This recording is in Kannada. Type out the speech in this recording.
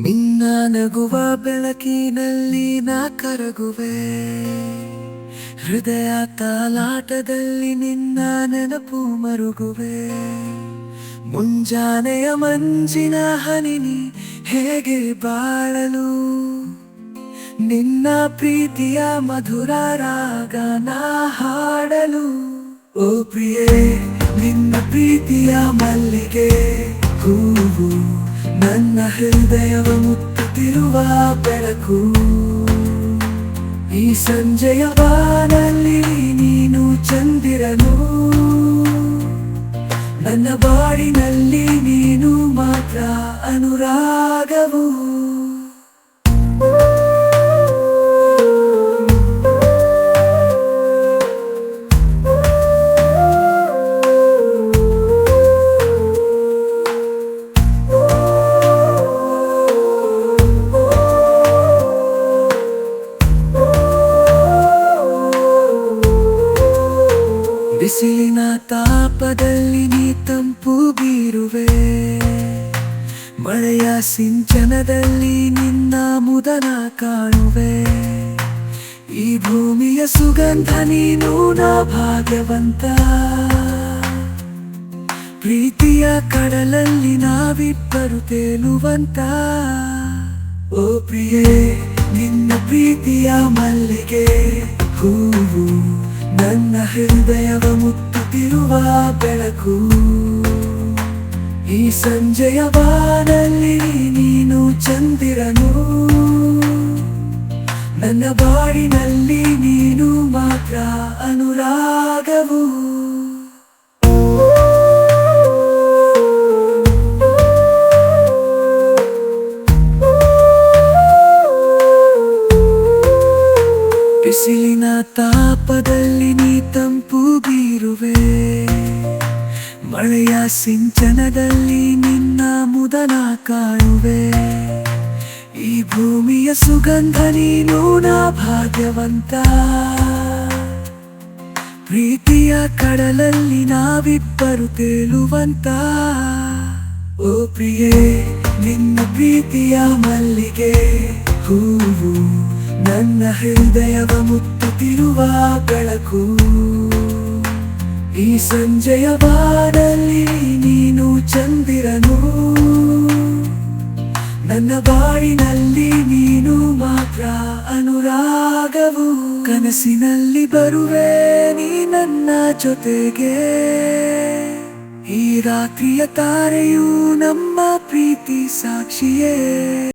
ನಿನ್ನ ನಗುವ ಬೆಳಕಿನಲ್ಲಿ ನಾ ಕರಗುವೆ, ಹೃದಯ ತಾಲಾಟದಲ್ಲಿ ನಿನ್ನ ನೆನಪು ಮರುಗುವೆ. ಮುಂಜಾನೆಯ ಮಂಜಿನ ಹನಿನಿ ಹೇಗೆ ಬಾಳಲು, ನಿನ್ನ ಪ್ರೀತಿಯ ಮಧುರ ರಾಗ ನಾ ಹಾಡಲು. ಓ ಪ್ರಿಯೇ, ನಿನ್ನ ಪ್ರೀತಿಯ ಮಲ್ಲಿಗೆ ಹೂವು, ನನ್ನ ಹೃದಯವ ಮುತ್ತುತ್ತಿರುವ ಬೆಳಕು. ಈ ಸಂಜೆಯ ಬಾನಲ್ಲಿ ನೀನು ಚಂದಿರನು, ನನ್ನ ಬಾಳಿನಲ್ಲಿ ನೀನು ಮಾತ್ರ ಅನುರಾಗವು. ಬಿಸಿಲಿನ ತಾಪದಲ್ಲಿ ನೀ ತಂಪು ಬೀರುವೆ, ಮಳೆಯ ಸಿಂಚನದಲ್ಲಿ ನಿನ್ನ ಮುದನ ಕಾಣುವೆ. ಈ ಭೂಮಿಯ ಸುಗಂಧ ನೀನು, ನಾ ಭಾಗ್ಯವಂತ. ಪ್ರೀತಿಯ ಕಡಲಲ್ಲಿ ನಾವಿಬ್ಬರು ತೇಲುವಂತ. ಓ ಪ್ರಿಯೇ, ನಿನ್ನ ಪ್ರೀತಿಯ ಮಲ್ಲಿಗೆ ಹೂವು, ನನ್ನ ಹೃದಯವ ಮುತ್ತುತ್ತಿರುವ ಬೆಳಕು. ಈ ಸಂಜೆಯ ಬಾನಲ್ಲಿ ನೀನು ಚಂದಿರನು, ನನ್ನ ಬಾಳಿನಲ್ಲಿ ನೀನು ಮಾತ್ರ ಅನುರಾಗವು. ಬಿಸಿಲಿನ ತಾಪದಲ್ಲಿ ನೀ ತಂಪು ಬೀರುವೆ, ಮಳೆಯ ಸಿಂಚನದಲ್ಲಿ ನಿನ್ನ ಮುದನ ಕಾಣುವೆ. ಈ ಭೂಮಿಯ ಸುಗಂಧ ನೀನು, ನಾ ಭಾಗ್ಯವಂತ. ಪ್ರೀತಿಯ ಕಡಲಲ್ಲಿ ನಾವಿಬ್ಬರು ತೇಲುವಂತ. ಓ ಪ್ರಿಯೇ, ನಿನ್ನ ಪ್ರೀತಿಯ ಮಲ್ಲಿಗೆ ಹೂವು, ನನ್ನ ಹೃದಯವ ಮುತ್ತುತ್ತಿರುವ ಬೆಳಕು. ಈ ಸಂಜೆಯ ಬಾನಲ್ಲಿ ನೀನು ಚಂದಿರನು, ನನ್ನ ಬಾಳಿನಲ್ಲಿ ನೀನು ಮಾತ್ರ ಅನುರಾಗವು. ಕನಸಿನಲ್ಲಿ ಬರುವೆ ನೀ ನನ್ನ ಜೊತೆಗೆ, ಈ ರಾತ್ರಿಯ ತಾರೆಯು ನಮ್ಮ ಪ್ರೀತಿ ಸಾಕ್ಷಿಯೇ.